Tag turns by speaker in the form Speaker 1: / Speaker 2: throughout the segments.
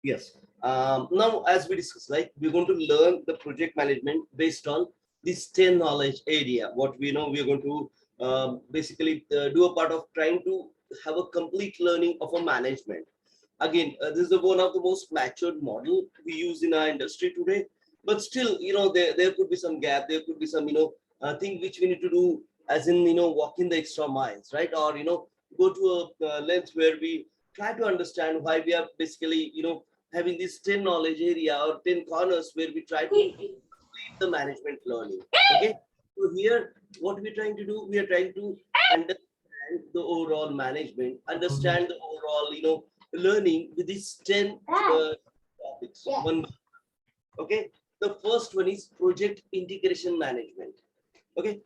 Speaker 1: Yes. Now, as we discussed, like we're going to learn the project management based on this 10 knowledge area. What we know, we're going to basically do a part of trying to have a complete learning of a management. Again, this is one of the most matured model we use in our industry today. But still, there could be some gap. There could be some, thing which we need to do, as in, walk in the extra miles, right? Or, go to a length where we try to understand why we are basically, having this 10 knowledge area or 10 corners where we try to complete the management learning. Okay. So here, what we're trying to do, we are trying to understand the overall management, understand the overall, learning with these 10 topics. Okay. The first one is project integration management. Okay.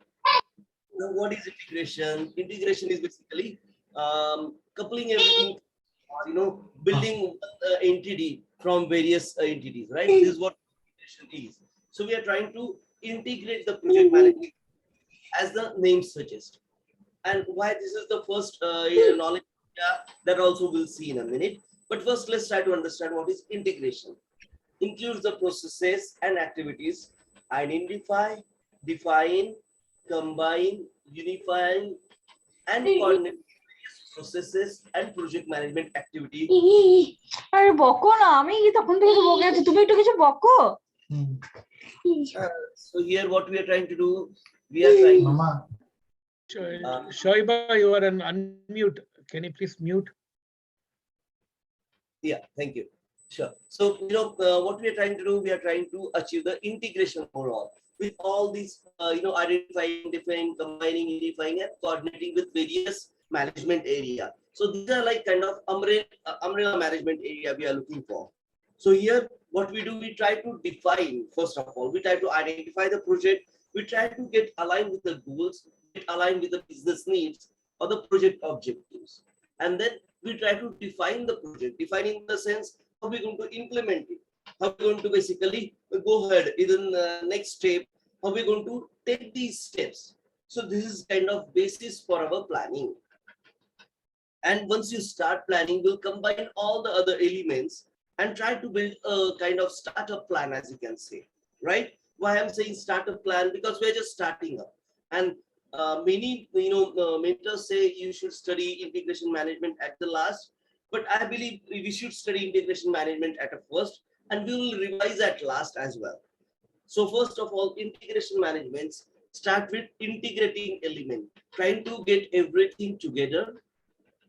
Speaker 1: Now, what is integration? Integration is basically coupling everything, building entity from various entities, right? This is what integration is. So we are trying to integrate the project management as the name suggests. And why this is the first knowledge that also we'll see in a minute. But first, let's try to understand what is integration. Includes the processes and activities, identify, define, combine, unify, and coordinate processes and project management activity.
Speaker 2: আরে বকো না, আমি তখন থেকে তো বকে আছি, তুমি একটু কিছু বকো।
Speaker 1: So here what we are trying to do, we are trying
Speaker 3: Mama.
Speaker 4: Shoiba, you are an unmute. Can you please mute?
Speaker 1: Yeah, thank you. Sure. So, what we are trying to do, we are trying to achieve the integration overall with all these, identifying, defining, combining, unifying, and coordinating with various management area. So these are like kind of umbrella management area we are looking for. So here, what we do, we try to define, first of all, we try to identify the project, we try to get aligned with the goals, get aligned with the business needs or the project objectives. And then we try to define the project, defining the sense, how we're going to implement it, how we're going to basically go ahead in the next step, how we're going to take these steps. So this is kind of basis for our planning. And once you start planning, we'll combine all the other elements and try to build a kind of startup plan, as you can say, right? Why I'm saying startup plan? Because we're just starting up. And many, mentors say you should study integration management at the last, but I believe we should study integration management at a first, and we will revise at last as well. So first of all, integration management start with integrating element, trying to get everything together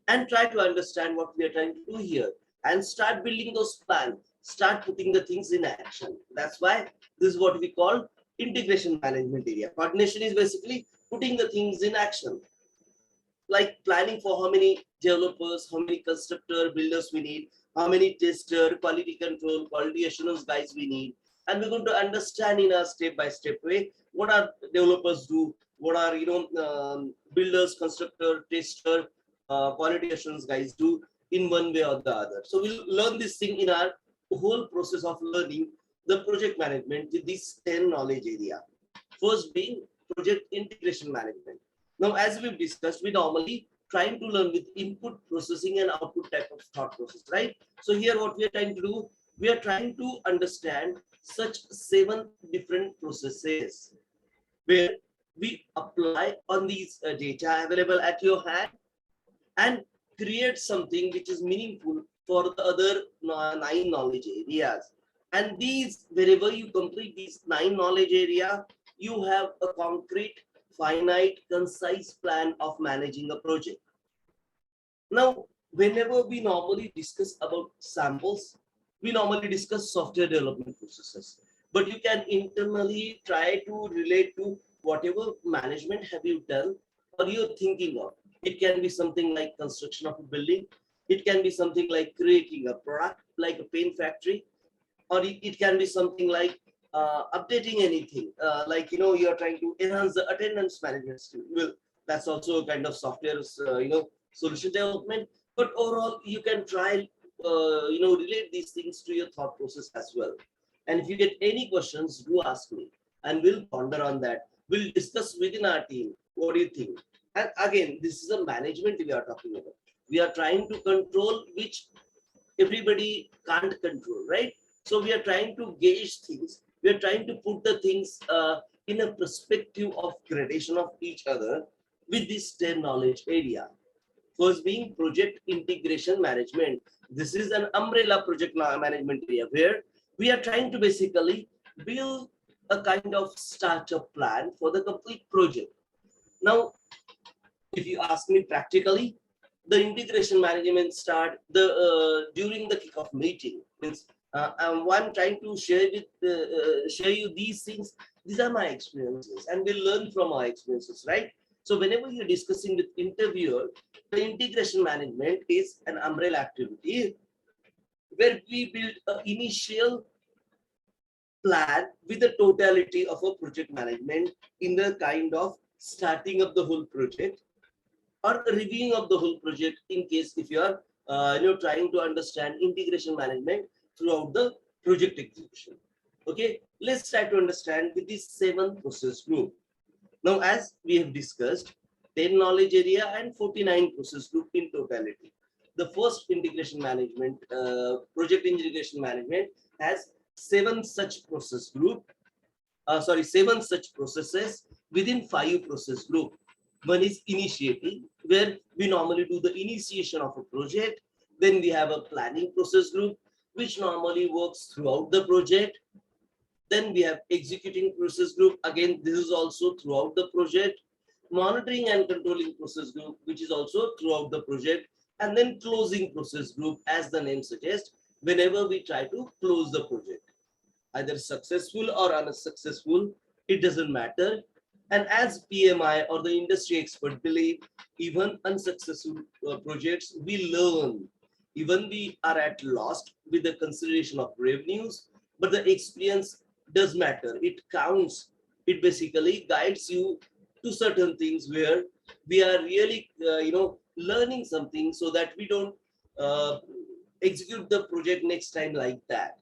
Speaker 1: and try to understand what we are trying to do here and start building those plans, start putting the things in action. That's why this is what we call integration management area. Coordination is basically putting the things in action, like planning for how many developers, how many constructor, builders we need, how many tester, quality control, quality assurance guys we need. And we're going to understand in a step-by-step way, what are developers do, what are, builders, constructor, tester, quality assurance guys do in one way or the other. So we'll learn this thing in our whole process of learning the project management with this 10 knowledge area. First being project integration management. Now, as we've discussed, we normally trying to learn with input processing and output type of thought process, right? So here what we are trying to do, we are trying to understand such 7 different processes where we apply on these data available at your hand and create something which is meaningful for the other 9 knowledge areas. And these, wherever you complete these 9 knowledge area, you have a concrete, finite, concise plan of managing a project. Now, whenever we normally discuss about samples, we normally discuss software development processes, but you can internally try to relate to whatever management have you done or you're thinking of. It can be something like construction of a building. It can be something like creating a product like a paint factory, or it can be something like updating anything, like, you're trying to enhance the attendance management skill. Well, that's also a kind of software, solution development. But overall, you can try, relate these things to your thought process as well. And if you get any questions, do ask me, and we'll ponder on that. We'll discuss within our team. What do you think? And again, this is a management we are talking about. We are trying to control which everybody can't control, right? So we are trying to gauge things. We are trying to put the things in a perspective of gradation of each other with this 10 knowledge area. First being project integration management. This is an umbrella project management area where we are trying to basically build a kind of startup plan for the complete project. Now, if you ask me practically, the integration management start during the kickoff meeting. Means I'm trying to share you these things. These are my experiences, and we'll learn from our experiences, right? So whenever you're discussing with interviewer, the integration management is an umbrella activity where we build an initial plan with the totality of a project management in the kind of starting of the whole project or reviewing of the whole project in case if you are trying to understand integration management throughout the project execution. Okay, let's try to understand with this 7 process group. Now, as we have discussed, 10 knowledge area and 49 process group in totality. The first integration management, project integration management has 7 such process group, 7 such processes within 5 process group. One is initiating, where we normally do the initiation of a project. Then we have a planning process group, which normally works throughout the project. Then we have executing process group. Again, this is also throughout the project. Monitoring and controlling process group, which is also throughout the project. And then closing process group, as the name suggests, whenever we try to close the project. Either successful or unsuccessful, it doesn't matter. And as PMI or the industry expert believe, even unsuccessful projects, we learn. Even we are at loss with the consideration of revenues, but the experience does matter. It counts. It basically guides you to certain things where we are really, learning something so that we don't execute the project next time like that.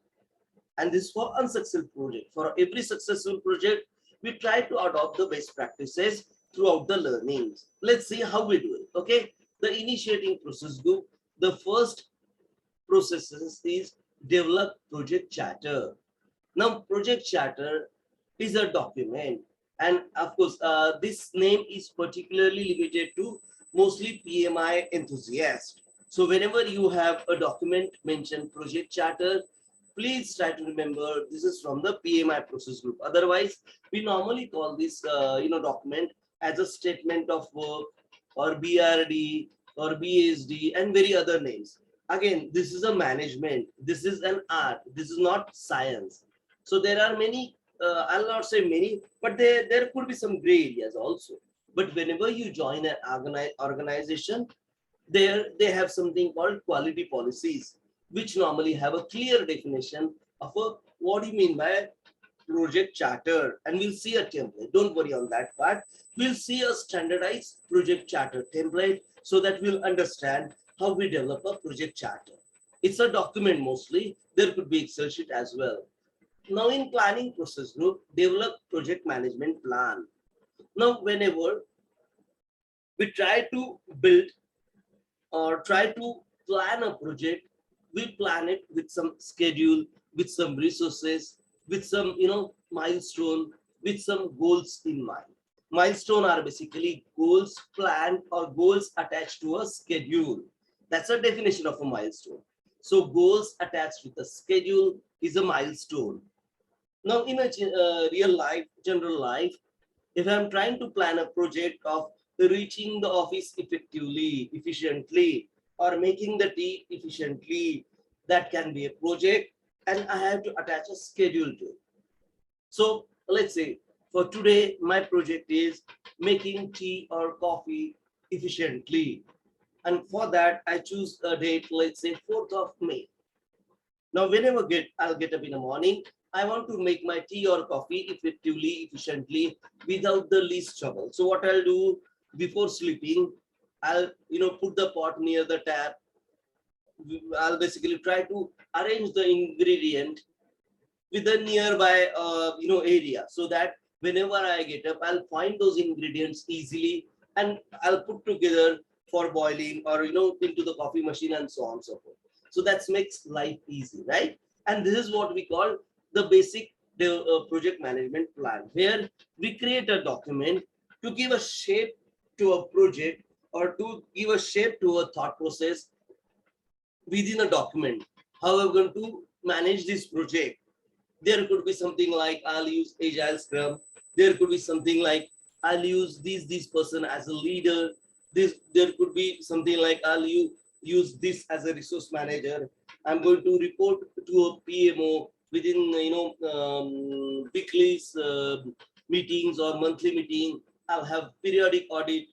Speaker 1: And this for unsuccessful project. For every successful project, we try to adopt the best practices throughout the learnings. Let's see how we do it. Okay, the initiating process group. The first process is develop project charter. Now, project charter is a document, and of course, this name is particularly limited to mostly PMI enthusiasts. So whenever you have a document mentioned project charter, please try to remember this is from the PMI process group. Otherwise, we normally call this document as a statement of work or BRD or BSD and very other names. Again, this is a management. This is an art. This is not science. So there are many, I'll not say many, but there could be some gray areas also. But whenever you join an organization, they have something called quality policies, which normally have a clear definition of what do you mean by project charter, and we'll see a template. Don't worry on that part. We'll see a standardized project charter template so that we'll understand how we develop a project charter. It's a document mostly. There could be Excel sheet as well. Now in planning process group, develop project management plan. Now whenever we try to build or try to plan a project, we plan it with some schedule, with some resources, with some milestone, with some goals in mind. Milestone are basically goals planned or goals attached to a schedule. That's a definition of a milestone. So goals attached with a schedule is a milestone. Now in a real life, general life, if I'm trying to plan a project of reaching the office effectively, efficiently, or making the tea efficiently, that can be a project, and I have to attach a schedule to it. So let's say for today, my project is making tea or coffee efficiently. And for that, I choose a date, let's say 4th of May. Now, whenever I'll get up in the morning, I want to make my tea or coffee effectively, efficiently, without the least trouble. So what I'll do before sleeping, I'll put the pot near the tap. I'll basically try to arrange the ingredient with the nearby area, so that whenever I get up, I'll find those ingredients easily and I'll put together for boiling or into the coffee machine and so on and so forth. So that makes life easy, right? And this is what we call the basic project management plan, where we create a document to give a shape to a project or to give a shape to a thought process within a document. How are we going to manage this project? There could be something like I'll use Agile Scrum. There could be something like I'll use this person as a leader. There could be something like I'll use this as a resource manager. I'm going to report to a PMO within weekly meetings or monthly meeting. I'll have periodic audit,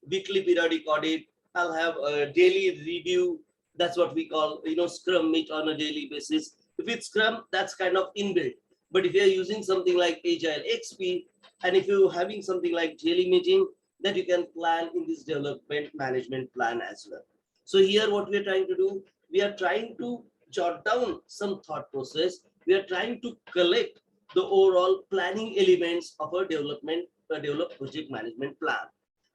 Speaker 1: weekly periodic audit. I'll have a daily review. That's what we call Scrum meet on a daily basis. If it's Scrum, that's kind of inbuilt. But if you're using something like Agile XP, and if you're having something like daily meeting, that you can plan in this development management plan as well. So here what we are trying to do, we are trying to jot down some thought process. We are trying to collect the overall planning elements of a developed project management plan.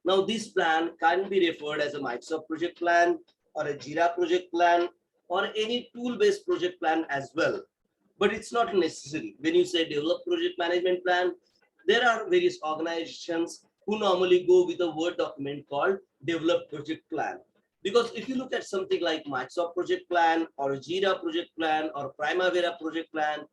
Speaker 1: Now this plan can be referred as a Microsoft project plan or a Jira project plan or any tool-based project plan as well. But it's not necessary. When you say develop project management plan, there are various organizations who normally go with a Word document called develop project plan. Because if you look at something like Microsoft project plan or a Jira project plan or Primavera project plan,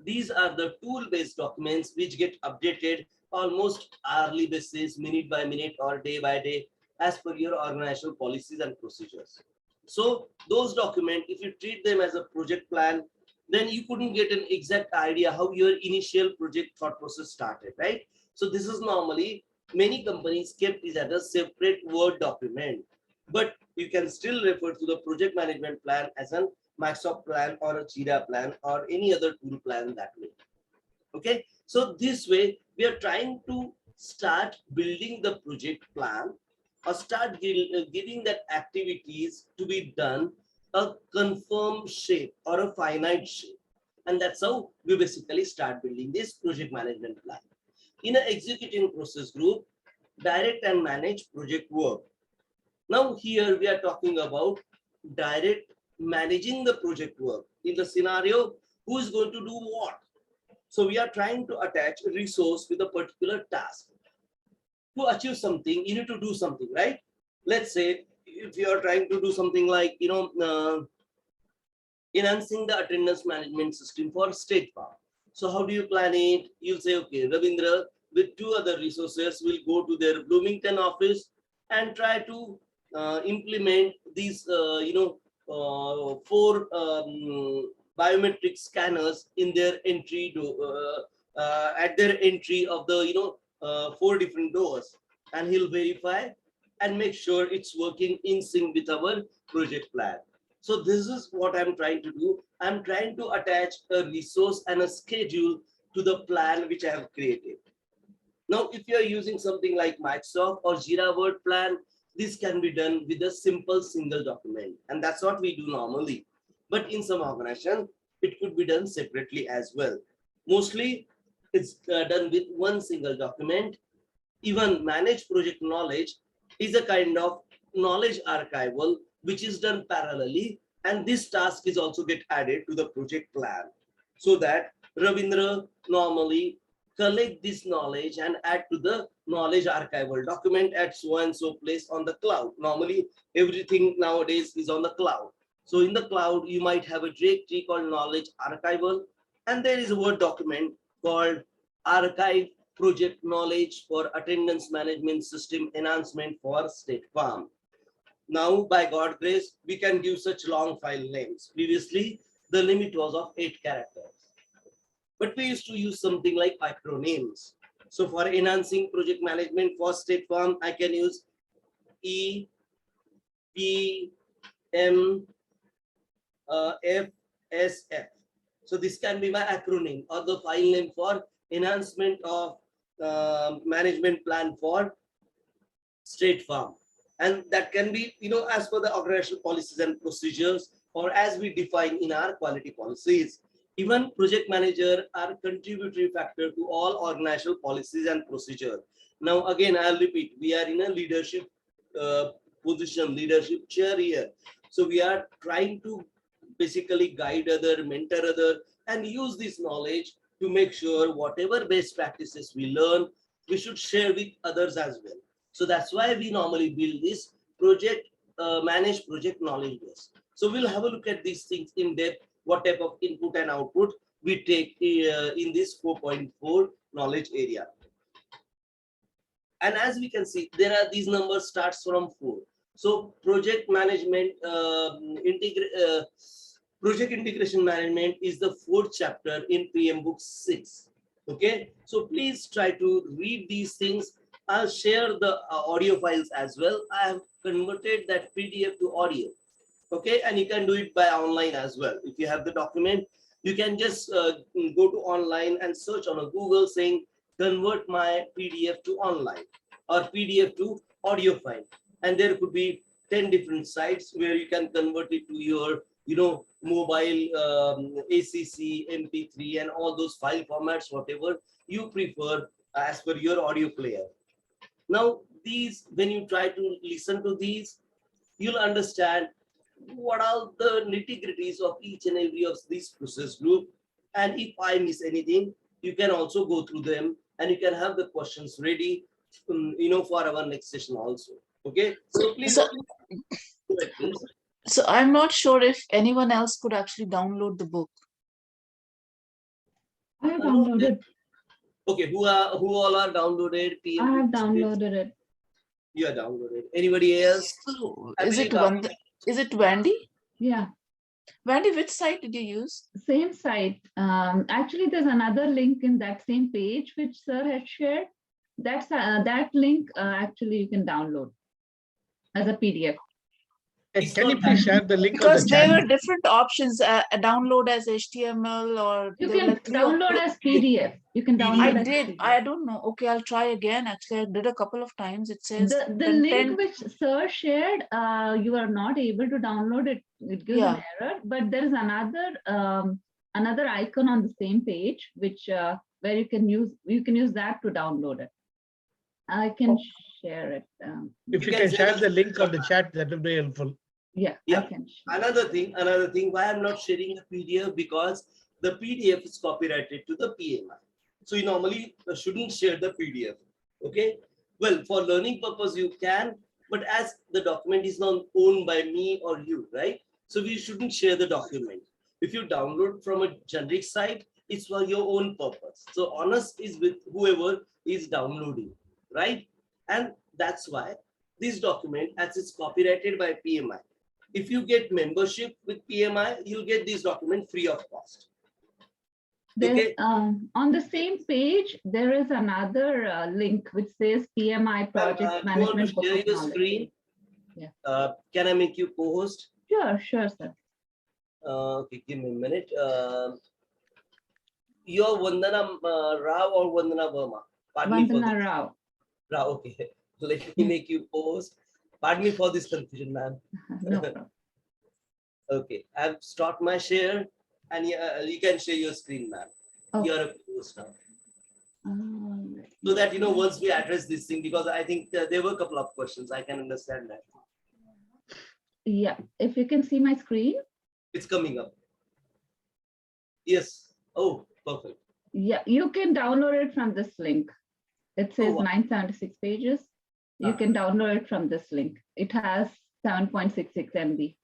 Speaker 1: these are the tool-based documents which get updated almost hourly basis, minute by minute or day by day, as per your organizational policies and procedures. So those documents, if you treat them as a project plan, then you couldn't get an exact idea how your initial project thought process started, right? So this is normally, many companies kept it as a separate Word document, but you can still refer to the project management plan as a Microsoft plan or a Jira plan or any other tool plan that way. Okay, so this way we are trying to start building the project plan or start giving that activities to be done a confirmed shape or a finite shape. And that's how we basically start building this project management plan. In an executing process group, direct and manage project work. Now here we are talking about direct managing the project work. In the scenario, who is going to do what? So we are trying to attach a resource with a particular task. To achieve something, you need to do something, right? Let's say if you are trying to do something like, enhancing the attendance management system for State Farm. So how do you plan it? You'll say, okay, Ravindra with two other resources will go to their Bloomington office and try to implement these, 4 biometric scanners in their entry at their entry of the 4 different doors, and he'll verify and make sure it's working in sync with our project plan. So this is what I'm trying to do. I'm trying to attach a resource and a schedule to the plan which I have created. Now, if you're using something like Microsoft or Jira Word plan, this can be done with a simple single document. And that's what we do normally. But in some organization, it could be done separately as well. Mostly, it's done with one single document. Even managed project knowledge is a kind of knowledge archival, which is done parallelly. And this task is also get added to the project plan, so that Ravindra normally collect this knowledge and add to the knowledge archival document at so and so place on the cloud. Normally, everything nowadays is on the cloud. So in the cloud, you might have a directory called knowledge archival, and there is a Word document called archive project knowledge for attendance management system enhancement for State Farm. Now, by God's grace, we can give such long file names. Previously, the limit was of 8 characters. But we used to use something like acronyms. So for enhancing project management for State Farm, I can use E, P, M, F, S, F. So this can be my acronym or the file name for enhancement of management plan for State Farm. And that can be, as per the organizational policies and procedures, or as we define in our quality policies. Even project manager are contributory factor to all organizational policies and procedure. Now, again, I'll repeat, we are in a leadership position, leadership chair here. So we are trying to basically guide other, mentor other, and use this knowledge to make sure whatever best practices we learn, we should share with others as well. So that's why we normally build this project, manage project knowledge base. So we'll have a look at these things in depth, what type of input and output we take in this 4.4 knowledge area. And as we can see, there are these numbers starts from 4. So project management, project integration management is the 4th chapter in PM book 6. Okay, so please try to read these things. I'll share the audio files as well. I have converted that PDF to audio. Okay, and you can do it by online as well. If you have the document, you can just go to online and search on a Google saying convert my PDF to online or PDF to audio file, and there could be 10 different sites where you can convert it to your mobile, ACC, MP3, and all those file formats, whatever you prefer as per your audio player. Now these, when you try to listen to these, you'll understand what are the nitty-gritties of each and every of these process group. And if I miss anything, you can also go through them and you can have the questions ready, for our next session also. Okay, so please.
Speaker 3: So,
Speaker 1: go ahead, please.
Speaker 3: So I'm not sure if anyone else could actually download the book.
Speaker 2: I have downloaded.
Speaker 1: Okay, who all are downloaded?
Speaker 2: I have downloaded it.
Speaker 1: You are downloaded. Anybody else?
Speaker 3: So
Speaker 1: I
Speaker 3: is it
Speaker 1: believe
Speaker 3: is it Wendy?
Speaker 2: Yeah,
Speaker 3: Wendy, which site did you use?
Speaker 2: same site. Actually, there's another link in that same page which sir had shared. That's that link. Actually, you can download as a PDF.
Speaker 1: It's
Speaker 4: Can you
Speaker 1: not
Speaker 4: please
Speaker 1: that-
Speaker 4: share the link on
Speaker 3: Because
Speaker 4: the
Speaker 3: there
Speaker 4: chat?
Speaker 3: were different options, download as HTML or
Speaker 2: You
Speaker 3: there were
Speaker 2: can
Speaker 3: like 3
Speaker 2: download as PDF. You can download.
Speaker 3: I
Speaker 2: as
Speaker 3: did.
Speaker 2: PDF.
Speaker 3: I don't know. Okay, I'll try again. Actually, I did a couple of times. It says
Speaker 2: The
Speaker 3: content.
Speaker 2: link which sir shared, you are not able to download it. It gives an error. But there is another icon on the same page which where you can use that to download it. I can share it.
Speaker 4: If
Speaker 1: You
Speaker 4: you
Speaker 1: can
Speaker 4: can
Speaker 1: say
Speaker 4: share
Speaker 1: that-
Speaker 4: the link on the chat, that will be helpful.
Speaker 2: Yeah,
Speaker 1: Yeah.
Speaker 2: I can.
Speaker 1: Another thing, why I'm not sharing a PDF, because the PDF is copyrighted to the PMI. So you normally shouldn't share the PDF. Okay. Well, for learning purpose you can, but as the document is not owned by me or you, right? So we shouldn't share the document. If you download from a generic site, it's for your own purpose. So honest is with whoever is downloading, right? And that's why this document, as it's copyrighted by PMI, if you get membership with PMI, you'll get this document free of cost.
Speaker 2: There, on the same page, there is another link which says PMI Project
Speaker 1: You want
Speaker 2: Management
Speaker 1: to
Speaker 2: Book
Speaker 1: share
Speaker 2: of
Speaker 1: your
Speaker 2: Knowledge.
Speaker 1: screen?
Speaker 2: Yeah.
Speaker 1: Can I make you co-host?
Speaker 2: Sure, sir.
Speaker 1: Okay, give me a minute. You're Vandana Rao or Vandana Verma? Pardon me for
Speaker 2: Vandana
Speaker 1: this.
Speaker 2: Rao.
Speaker 1: Rao, okay. Let me make you co-host. Pardon me for this confusion, ma'am.
Speaker 2: No problem.
Speaker 1: Okay, I've stopped my share and you can share your screen, ma'am.
Speaker 2: Okay.
Speaker 1: You're a co-host now.
Speaker 2: Alright.
Speaker 1: So that, once we address this thing, because I think there were a couple of questions, I can understand that.
Speaker 2: Yeah, if you can see my screen.
Speaker 1: It's coming up. Yes. Oh, perfect.
Speaker 2: Yeah, you can download it from this link. It says
Speaker 1: wow.
Speaker 2: 976 pages. You
Speaker 1: Ah.
Speaker 2: can download it from this link. It has 7.66 MB.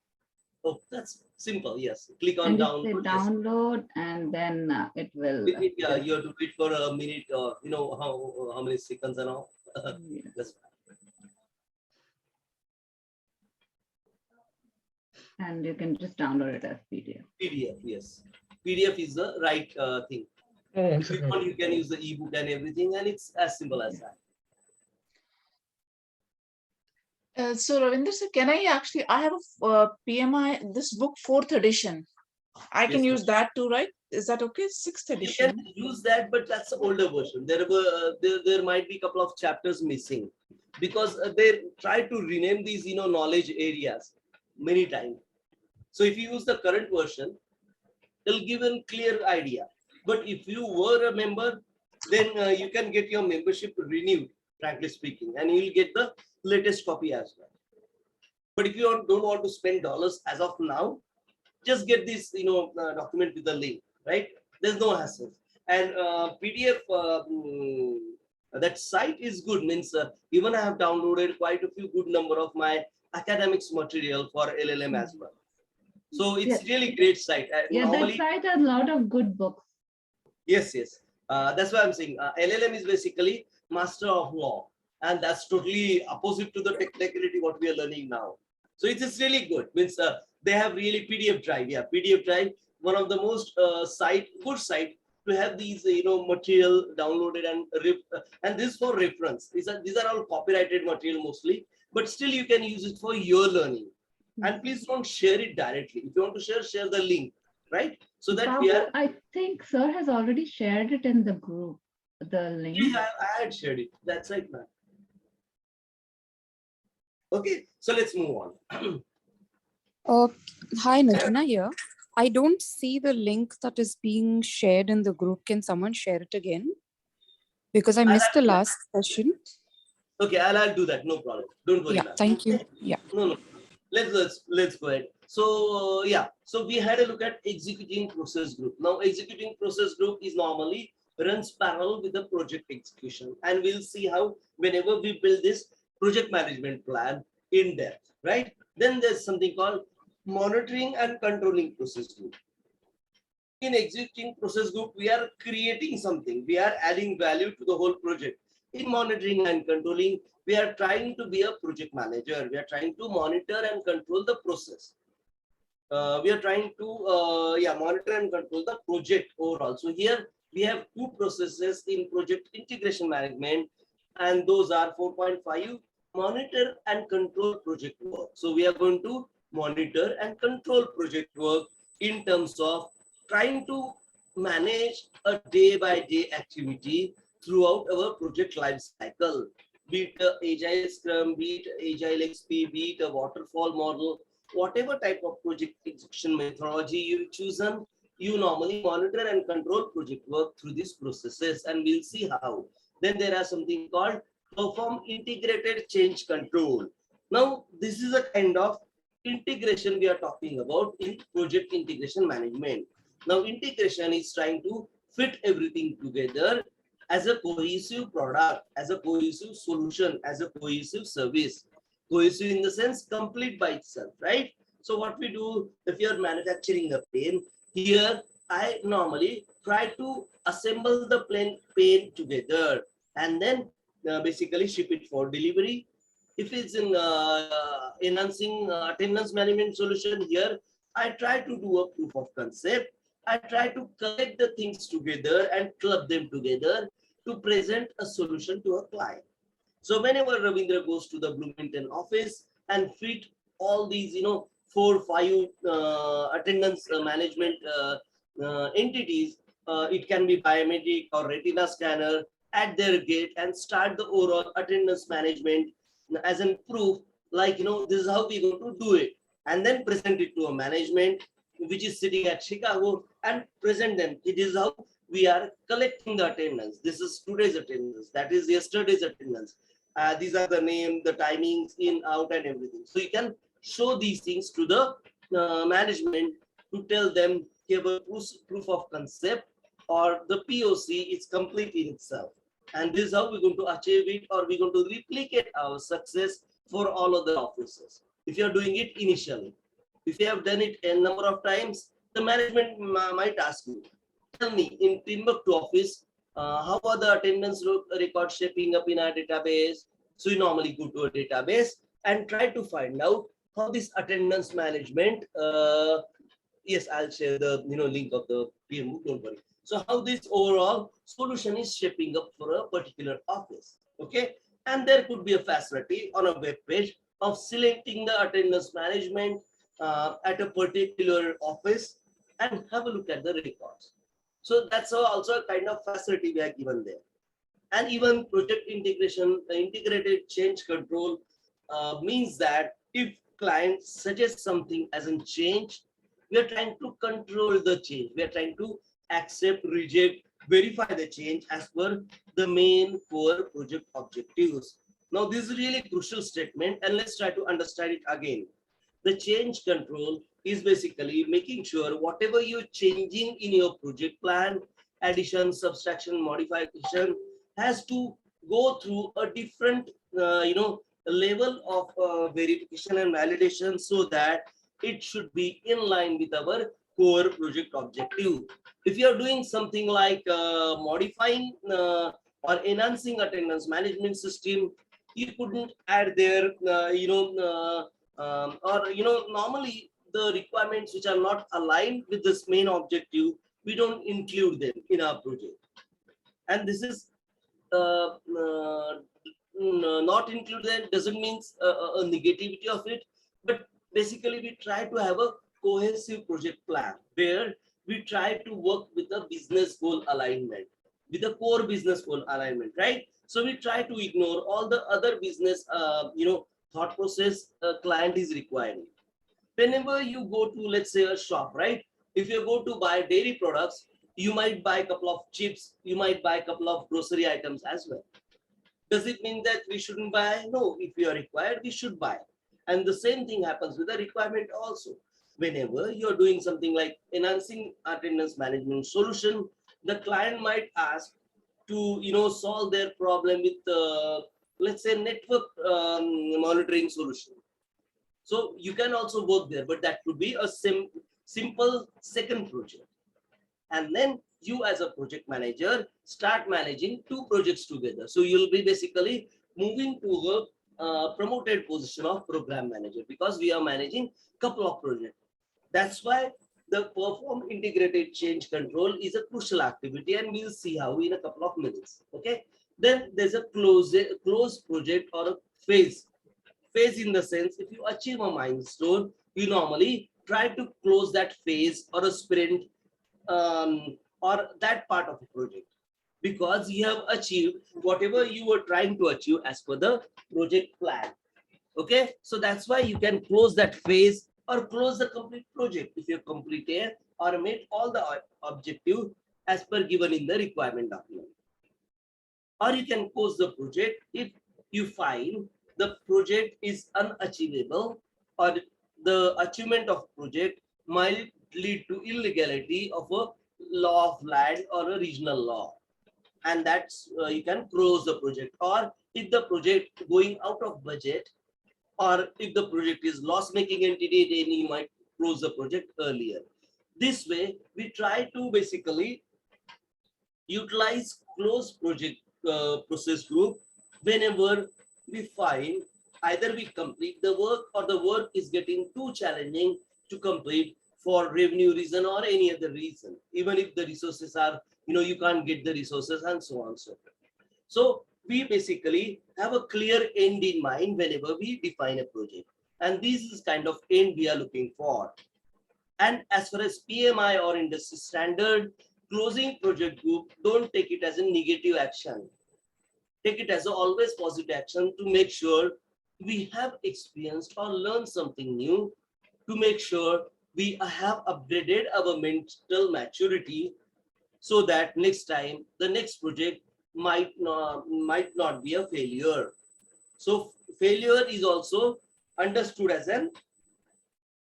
Speaker 1: Oh, that's simple. Yes. Click on
Speaker 2: And you say
Speaker 1: download. Yes.
Speaker 2: download, and then it will.
Speaker 1: Yeah, you have to wait for a minute or how many seconds and all.
Speaker 2: Yeah.
Speaker 1: That's
Speaker 2: And you can just download it as PDF.
Speaker 1: PDF. Yes. PDF is the right thing.
Speaker 4: Oh, one
Speaker 1: If you
Speaker 4: second.
Speaker 1: want, you can use the ebook and everything, and it's as simple as that.
Speaker 3: So Ravindra sir, can I actually? I have a PMI this book 4th edition. I can
Speaker 1: Yes,
Speaker 3: use that too, right? Is that okay? 6th
Speaker 1: You
Speaker 3: edition.
Speaker 1: can use that, but that's the older version. There might be a couple of chapters missing because they try to rename these knowledge areas many times. So if you use the current version, it'll give a clear idea. But if you were a member, then you can get your membership renewed, frankly speaking, and you'll get the latest copy as well. But if you don't want to spend dollars as of now, just get this document with the link, right? There's no hassle. And PDF, that site is good. Means even I have downloaded quite a few good number of my academics material for LLM as well. So it's really great site.
Speaker 2: Yeah,
Speaker 1: Normally,
Speaker 2: that site has a lot of good books.
Speaker 1: yes. That's why I'm saying LLM is basically master of law, and that's totally opposite to the technicality what we are learning now. So it is really good. Means they have really PDF drive. Yeah, PDF drive, one of the most good site to have these material downloaded and this for reference. These are all copyrighted material mostly, but still you can use it for your learning. And please don't share it directly. If you want to share the link, right? So that we are.
Speaker 2: I think sir has already shared it in the group, the link.
Speaker 1: Yeah, I had shared it. That's right, man. Okay, so let's move on.
Speaker 5: Hi, Nagina here. I don't see the link that is being shared in the group. Can someone share it again? Because I missed the last session.
Speaker 1: Okay, I'll do that. No problem. Don't worry.
Speaker 5: Yeah, thank you. Yeah.
Speaker 1: No. Let's go ahead. So yeah, so we had a look at executing process group. Now executing process group is normally runs parallel with the project execution, and we'll see how whenever we build this project management plan in depth, right? Then there's something called monitoring and controlling process group. In executing process group, we are creating something. We are adding value to the whole project. In monitoring and controlling, we are trying to be a project manager. We are trying to monitor and control the process. We are trying to monitor and control the project overall. So here we have two processes in project integration management, and those are 4.5, monitor and control project work. So we are going to monitor and control project work in terms of trying to manage a day-by-day activity throughout our project life cycle, be it Agile Scrum, be it Agile XP, be it a waterfall model, whatever type of project execution methodology you've chosen, you normally monitor and control project work through these processes, and we'll see how. Then there are something called perform integrated change control. Now, this is a kind of integration we are talking about in project integration management. Now, integration is trying to fit everything together as a cohesive product, as a cohesive solution, as a cohesive service. Cohesive in the sense complete by itself, right? So what we do, if you're manufacturing a pen, here I normally try to assemble the pen together and then basically ship it for delivery. If it's in enhancing attendance management solution, here I try to do a proof of concept. I try to collect the things together and club them together to present a solution to a client. So whenever Ravindra goes to the Bloomington office and fit all these, 4-5 attendance management entities, it can be biometric or retina scanner at their gate and start the overall attendance management as a proof, like, this is how we're going to do it. And then present it to a management which is sitting at Chicago and present them. It is how we are collecting the attendance. This is today's attendance. That is yesterday's attendance. These are the name, the timings, in, out, and everything. So you can show these things to the management to tell them give a proof of concept, or the POC is complete in itself. And this is how we're going to achieve it, or we're going to replicate our success for all other offices. If you're doing it initially, if you have done it a number of times, the management might ask you, tell me in Timbuktu office, how are the attendance records shaping up in our database? So you normally go to a database and try to find out how this attendance management, yes, I'll share the link of the PM, don't worry. So how this overall solution is shaping up for a particular office, okay? And there could be a facility on a web page of selecting the attendance management at a particular office and have a look at the records. So that's also a kind of facility we are given there. And even project integration, integrated change control means that if client suggests something as a change, we are trying to control the change. We are trying to accept, reject, verify the change as per the main core project objectives. Now, this is really crucial statement, and let's try to understand it again. The change control is basically making sure whatever you're changing in your project plan, addition, subtraction, modification, has to go through a different, level of verification and validation, so that it should be in line with our core project objective. If you are doing something like modifying or enhancing attendance management system, you couldn't add there, normally the requirements which are not aligned with this main objective, we don't include them in our project. And this is not included doesn't mean a negativity of it, but basically we try to have a cohesive project plan where we try to work with a business goal alignment, with a core business goal alignment, right? So we try to ignore all the other business, thought process client is requiring. Whenever you go to, let's say, a shop, right? If you go to buy dairy products, you might buy a couple of chips, you might buy a couple of grocery items as well. Does it mean that we shouldn't buy? No, if we are required, we should buy. And the same thing happens with the requirement also. Whenever you're doing something like enhancing attendance management solution, the client might ask to, solve their problem with, let's say, network monitoring solution. So you can also work there, but that could be a simple second project. And then you as a project manager start managing two projects together. So you'll be basically moving to a promoted position of program manager, because we are managing couple of projects. That's why the perform integrated change control is a crucial activity, and we'll see how in a couple of minutes. Okay. Then there's a close project or a phase. Phase in the sense, if you achieve a milestone, you normally try to close that phase or a sprint, or that part of the project, because you have achieved whatever you were trying to achieve as per the project plan. Okay, so that's why you can close that phase or close the complete project if you completed or made all the objective as per given in the requirement document. Or you can close the project if you find the project is unachievable, or the achievement of project might lead to illegality of a law of land or a regional law, and that's you can close the project. Or if the project going out of budget, or if the project is loss-making entity, then you might close the project earlier. This way, we try to basically utilize close project process group whenever we find either we complete the work or the work is getting too challenging to complete for revenue reason or any other reason, even if the resources are, you can't get the resources and so on and so forth. So we basically have a clear end in mind whenever we define a project, and this is kind of end we are looking for. And as far as PMI or industry standard, closing project group, don't take it as a negative action. Take it as a always positive action to make sure we have experienced or learned something new, to make sure we have upgraded our mental maturity, so that next time the next project might not be a failure. So failure is also understood as an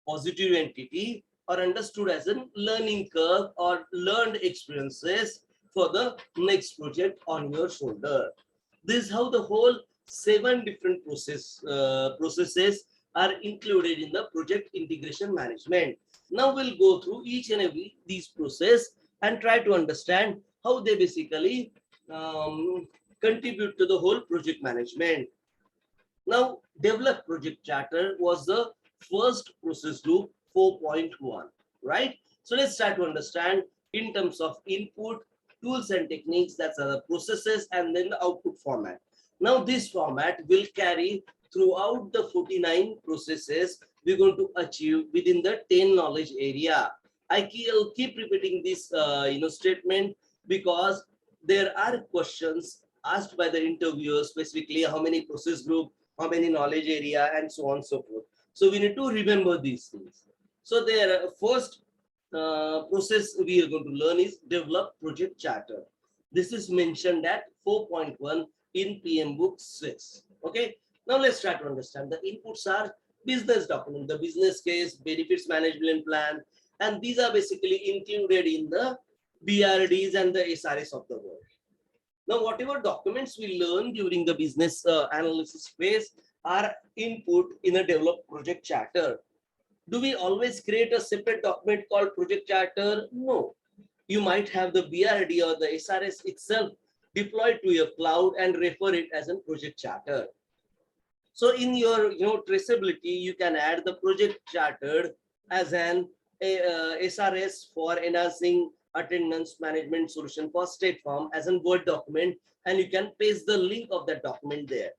Speaker 1: positive entity, or understood as a learning curve or learned experiences for the next project on your shoulder. This is how the whole 7 different processes are included in the project integration management. Now we'll go through each and every these process and try to understand how they basically contribute to the whole project management. Now, develop project charter was the first process group 4.1, right? So let's start to understand in terms of input, tools and techniques, that's the processes, and then the output format. Now this format will carry throughout the 49 processes we're going to achieve within the 10 knowledge area. I keep repeating this statement because there are questions asked by the interviewers, specifically how many process group, how many knowledge area, and so on and so forth. So we need to remember these things. So their first process we are going to learn is develop project charter. This is mentioned at 4.1 in PM Book 6. Okay. Now let's try to understand. The inputs are business document, the business case, benefits management plan, and these are basically included in the BRDs and the SRS of the world. Now, whatever documents we learn during the business analysis phase are input in a developed project charter. Do we always create a separate document called project charter? No. You might have the BRD or the SRS itself deployed to your cloud and refer it as a project charter. So in your traceability, you can add the project charter as an SRS for enhancing attendance management solution for State Farm as a Word document, and you can paste the link of that document there.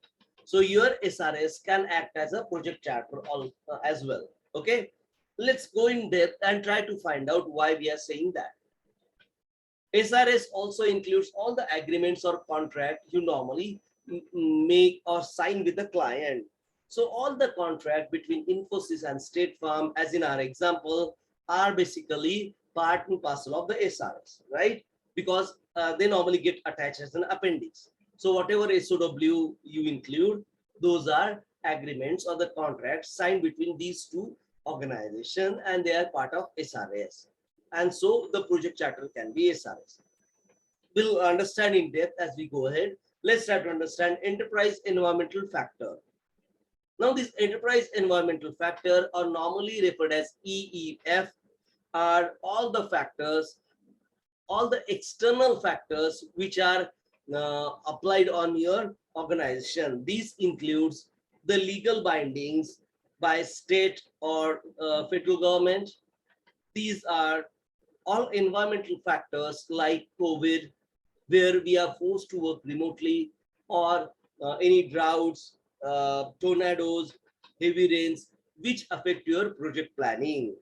Speaker 1: So your SRS can act as a project charter as well. Okay, let's go in depth and try to find out why we are saying that. SRS also includes all the agreements or contract you normally make or sign with the client. So all the contract between Infosys and State Farm, as in our example, are basically part and parcel of the SRS, right? Because they normally get attached as an appendix. So whatever SOW you include, those are agreements or the contracts signed between these two organizations, and they are part of SRS. And so the project charter can be SRS. We'll understand in depth as we go ahead. Let's try to understand enterprise environmental factor. Now, this enterprise environmental factor are normally referred as EEF, are all the factors, all the external factors which are applied on your organization. These includes the legal bindings by state or federal government. These are all environmental factors like COVID, where we are forced to work remotely, or any droughts, tornadoes, heavy rains, which affect your project planning.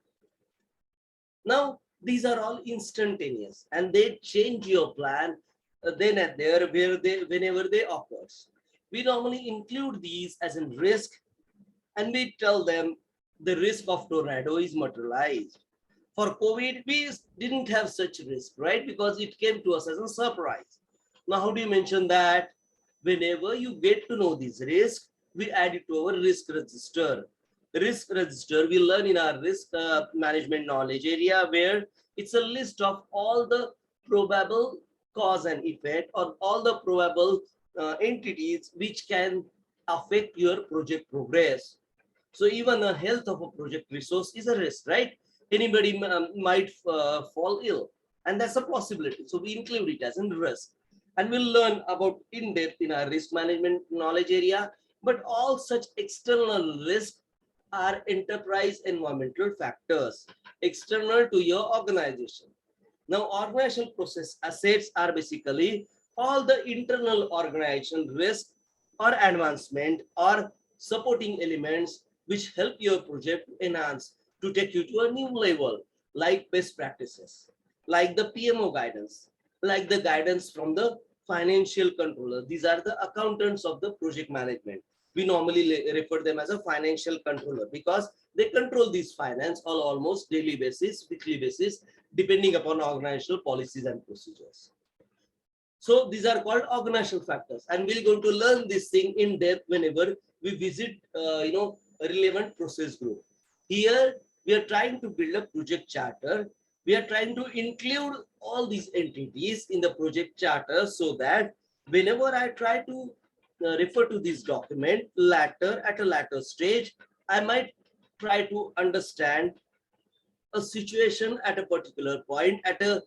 Speaker 1: Now, these are all instantaneous and they change your plan then and there whenever they occur. We normally include these as a risk, and we tell them the risk of tornado is materialized. For COVID, we didn't have such risk, right? Because it came to us as a surprise. Now, how do you mention that? Whenever you get to know this risk, we add it to our risk register. The risk register we learn in our risk management knowledge area, where it's a list of all the probable cause and effect, or all the probable entities which can affect your project progress. So even the health of a project resource is a risk, right? Anybody might fall ill, and that's a possibility. So we include it as a risk, and we'll learn about in depth in our risk management knowledge area. But all such external risks are enterprise environmental factors external to your organization. Now, organizational process assets are basically all the internal organization risk or advancement or supporting elements which help your project enhance to take you to a new level, like best practices, like the PMO guidance, like the guidance from the financial controller. These are the accountants of the project management. We normally refer them as a financial controller because they control this finance on almost daily basis, weekly basis, depending upon organizational policies and procedures. So these are called organizational factors, and we're going to learn this thing in depth whenever we visit, a relevant process group. Here, we are trying to build a project charter. We are trying to include all these entities in the project charter so that whenever I try to refer to this document at a later stage, I might try to understand a situation at a particular point, at a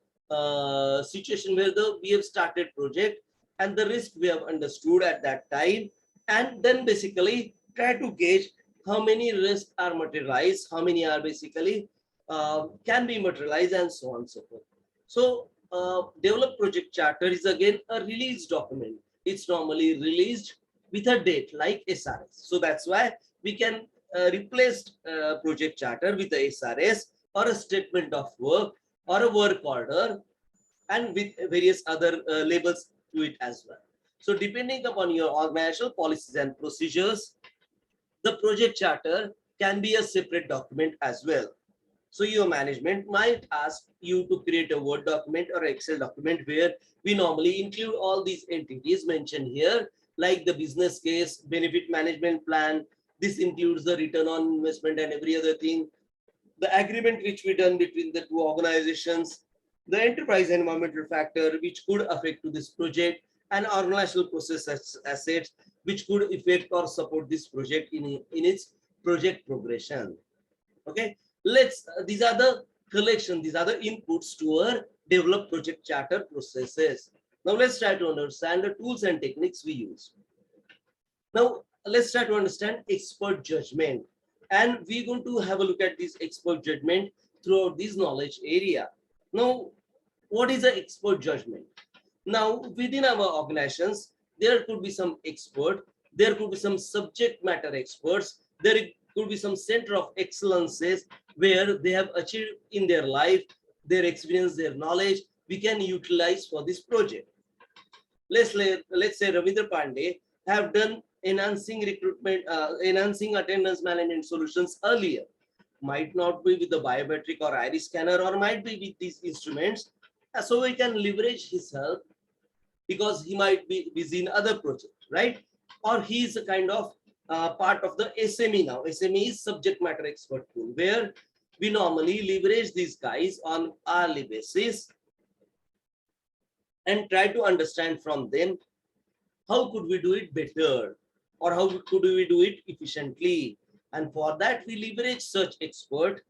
Speaker 1: situation where we have started project and the risk we have understood at that time, and then basically try to gauge how many risks are materialized, how many are basically can be materialized, and so on and so forth. So develop project charter is again a release document. It's normally released with a date like SRS. So that's why we can replace project charter with the SRS or a statement of work or a work order, and with various other labels to it as well. So depending upon your organizational policies and procedures, the project charter can be a separate document as well. So your management might ask you to create a Word document or Excel document where we normally include all these entities mentioned here, like the business case, benefit management plan. This includes the return on investment and every other thing, the agreement which we done between the two organizations, the enterprise environmental factor which could affect to this project, and organizational process assets which could affect or support this project in its project progression. Okay, these are the collection, these are the inputs to our develop project charter processes. Now let's try to understand the tools and techniques we use. Now let's try to understand expert judgment, and we're going to have a look at this expert judgment throughout this knowledge area. Now, what is the expert judgment? Now, within our organizations, there could be some expert, there could be some subject matter experts, there could be some center of excellences where they have achieved in their life, their experience, their knowledge, we can utilize for this project. Let's say Ravindra Pande have done enhancing recruitment, enhancing attendance management solutions earlier. Might not be with the biometric or iris scanner, or might be with these instruments. So we can leverage his help because he might be busy in other projects, right? Or he is a kind of part of the SME now. SME is subject matter expert pool, where we normally leverage these guys on hourly basis and try to understand from them how could we do it better, or how could we do it efficiently. And for that, we leverage such expert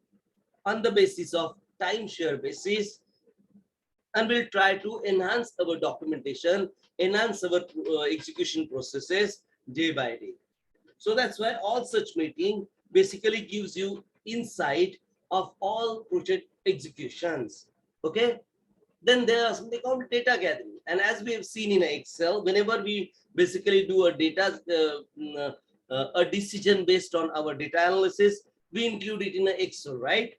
Speaker 1: on the basis of timeshare basis, and we'll try to enhance our documentation, enhance our execution processes day by day. So that's why all such meeting basically gives you insight of all project executions. Okay. Then there are something called data gathering. And as we have seen in Excel, whenever we basically do a a decision based on our data analysis, we include it in Excel, right?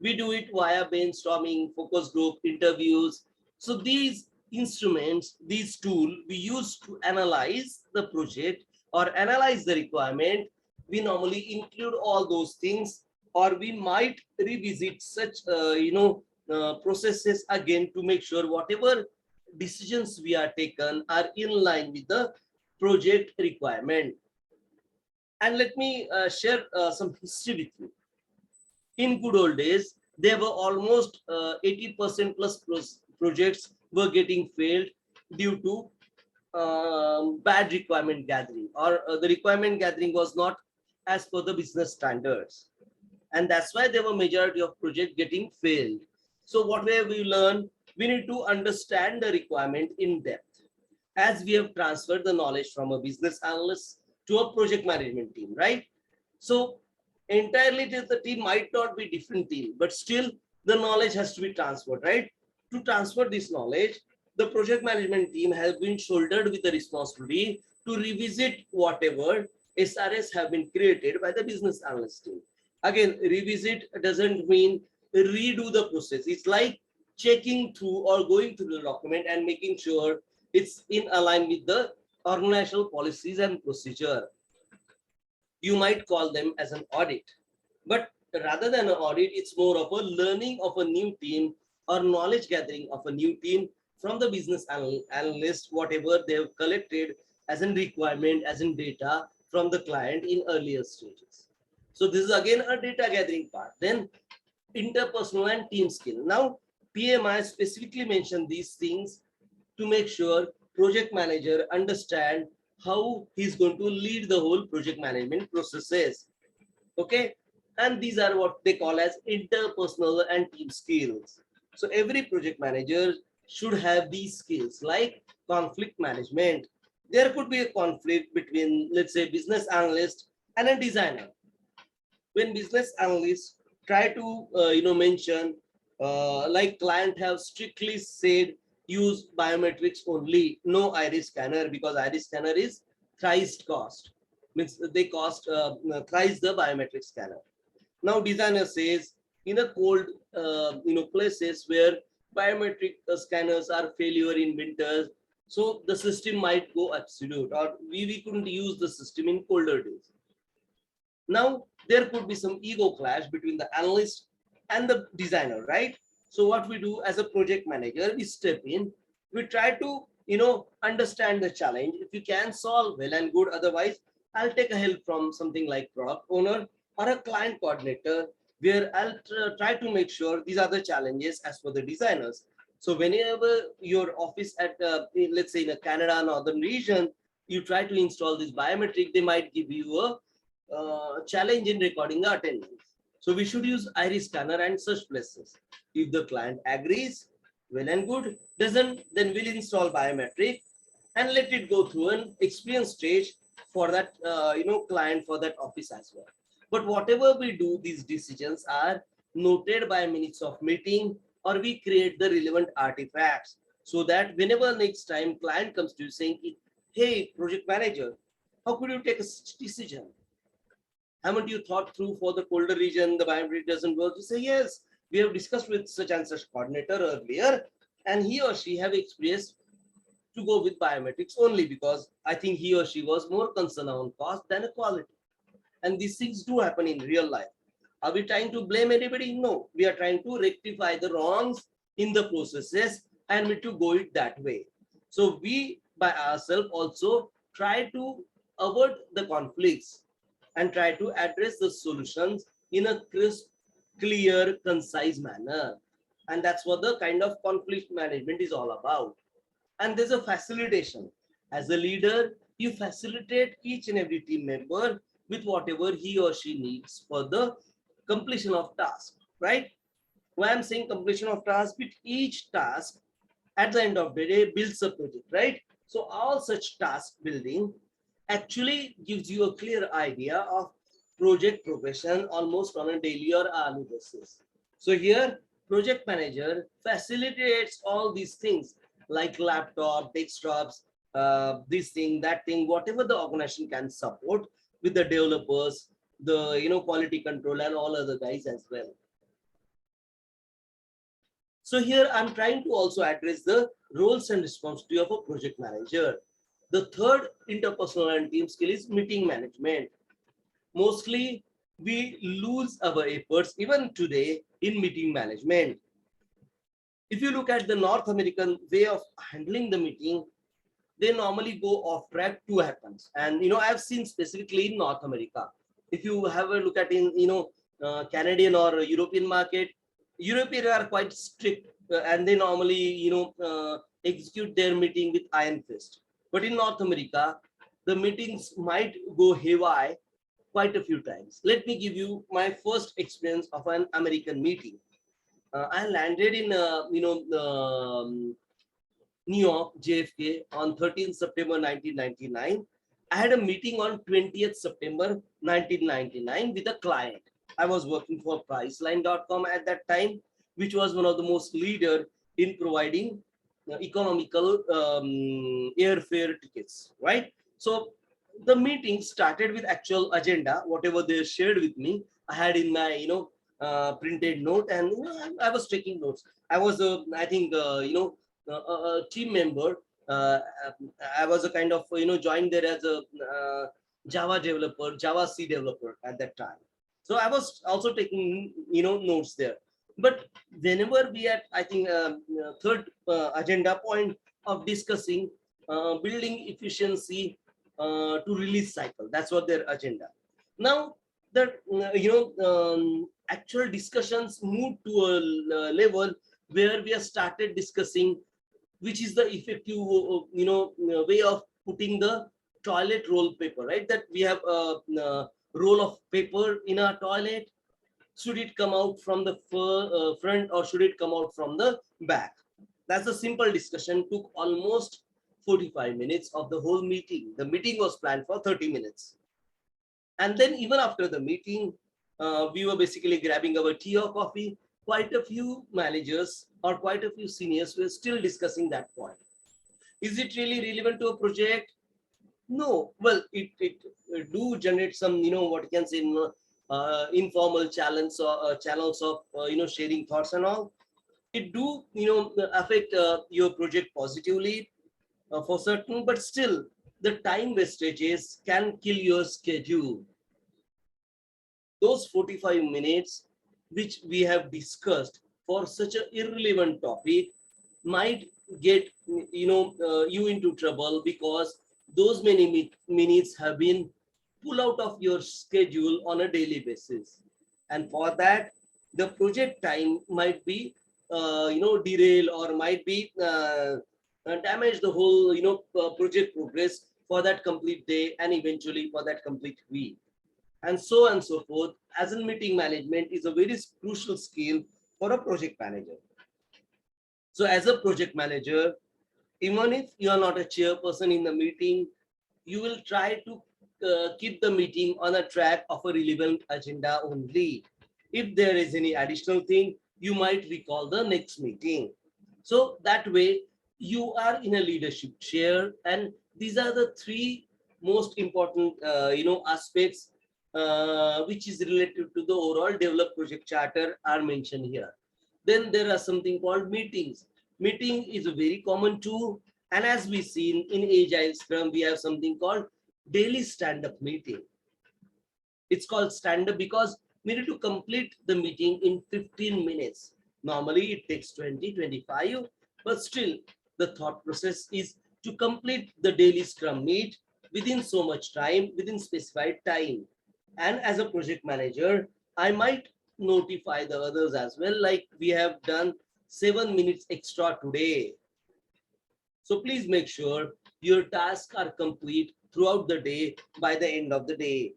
Speaker 1: We do it via brainstorming, focus group, interviews. So these instruments, these tools we use to analyze the project or analyze the requirement, we normally include all those things, or we might revisit such processes again to make sure whatever decisions we are taken are in line with the project requirement. And let me share some history with you. In good old days, there were almost 80% plus projects were getting failed due to bad requirement gathering, or the requirement gathering was not as per the business standards. And that's why there were majority of projects getting failed. So what we learn, we need to understand the requirement in depth, as we have transferred the knowledge from a business analyst to a project management team, right? So entirely the team might not be different team, but still the knowledge has to be transferred, right? To transfer this knowledge, the project management team has been shouldered with the responsibility to revisit whatever SRS have been created by the business analyst team. Again, revisit doesn't mean redo the process. It's like checking through or going through the document and making sure it's in align with the organizational policies and procedure. You might call them as an audit, but rather than an audit, it's more of a learning of a new team or knowledge gathering of a new team from the business analyst, whatever they have collected as a requirement, as in data from the client in earlier stages. So this is again a data gathering part. Then interpersonal and team skill. Now PMI specifically mentioned these things to make sure project manager understand how he's going to lead the whole project management processes. Okay, and these are what they call as interpersonal and team skills. So every project manager should have these skills, like conflict management. There could be a conflict between, let's say, business analyst and a designer. When business analysts try to mention like client have strictly said use biometrics only, no iris scanner, because iris scanner is thrice cost, means they cost thrice the biometric scanner. Now designer says in a cold places where biometric scanners are failure in winters, so the system might go absolute, or we couldn't use the system in colder days. Now there could be some ego clash between the analyst and the designer, right? So what we do as a project manager, we step in, we try to, understand the challenge. If you can solve, well and good. Otherwise, I'll take a help from something like product owner or a client coordinator, where I'll try to make sure these are the challenges as per the designers. So whenever your office at, let's say in a Canada northern region, you try to install this biometric, they might give you a challenge in recording the attendance. So we should use iris scanner and such places. If the client agrees, well and good. Doesn't, then we'll install biometric and let it go through an experience stage for that client, for that office as well. But whatever we do, these decisions are noted by minutes of meeting, or we create the relevant artifacts, so that whenever next time client comes to you saying, hey, project manager, how could you take a decision? Haven't you thought through for the colder region, the biometric doesn't work? You say, yes, we have discussed with such and such coordinator earlier, and he or she have expressed to go with biometrics only because I think he or she was more concerned on cost than quality. And these things do happen in real life. Are we trying to blame anybody? No, we are trying to rectify the wrongs in the processes and we to go it that way. So we by ourselves also try to avoid the conflicts and try to address the solutions in a crisp, clear, concise manner. And that's what the kind of conflict management is all about. And there's a facilitation. As a leader, you facilitate each and every team member with whatever he or she needs for the completion of task, right? When I'm saying completion of task, with each task at the end of the day builds a project, right? So all such task building actually gives you a clear idea of project progression almost on a daily or hourly basis. So here, project manager facilitates all these things like laptop, desktops, this thing, that thing, whatever the organization can support with the developers, the quality control and all other guys as well. So here I'm trying to also address the roles and responsibility of a project manager. The third interpersonal and team skill is meeting management. Mostly we lose our efforts even today in meeting management. If you look at the North American way of handling the meeting, they normally go off track. Two happens. And I've seen specifically in North America. If you have a look at in Canadian or European market, Europeans are quite strict and they normally execute their meeting with iron fist. But in North America, the meetings might go haywire quite a few times. Let me give you my first experience of an American meeting. I landed in New York, JFK on 13th September 1999. I had a meeting on 20th September 1999 with a client. I was working for Priceline.com at that time, which was one of the most leader in providing economical airfare tickets, right? So the meeting started with actual agenda, whatever they shared with me. I had in my, printed note, and I was taking notes. I was, I think, a team member. I was a kind of, joined there as a Java developer, Java C developer at that time. So I was also taking, notes there. But whenever we had, I think, third agenda point of discussing building efficiency to release cycle. That's what their agenda. Now, the actual discussions moved to a level where we have started discussing which is the effective way of putting the toilet roll paper, right? That we have a roll of paper in our toilet. Should it come out from the front or should it come out from the back? That's a simple discussion. Took almost 45 minutes of the whole meeting. The meeting was planned for 30 minutes. And then even after the meeting, we were basically grabbing our tea or coffee. Quite a few managers or quite a few seniors were still discussing that point. Is it really relevant to a project? No. Well, it do generate some, what you can say, informal channels or channels of, sharing thoughts and all. It do, affect your project positively for certain, but still the time wastages can kill your schedule. Those 45 minutes which we have discussed for such an irrelevant topic might get you into trouble, because those many minutes have been pulled out of your schedule on a daily basis, and for that the project time might be derail, or might be damage the whole project progress for that complete day, and eventually for that complete week, and so on and so forth. As in, meeting management is a very crucial skill for a project manager. So as a project manager, even if you are not a chairperson in the meeting, you will try to keep the meeting on a track of a relevant agenda only. If there is any additional thing, you might recall the next meeting. So that way you are in a leadership chair, and these are the three most important aspects which is related to the overall developed project charter are mentioned here. Then there are something called meetings. Meeting is a very common tool, and as we seen in Agile Scrum, we have something called daily stand-up meeting. It's called stand-up because we need to complete the meeting in 15 minutes. Normally it takes 20-25, but still the thought process is to complete the daily Scrum meet within so much time, within specified time. And as a project manager, I might notify the others as well, like we have done 7 minutes extra today. So please make sure your tasks are complete throughout the day by the end of the day.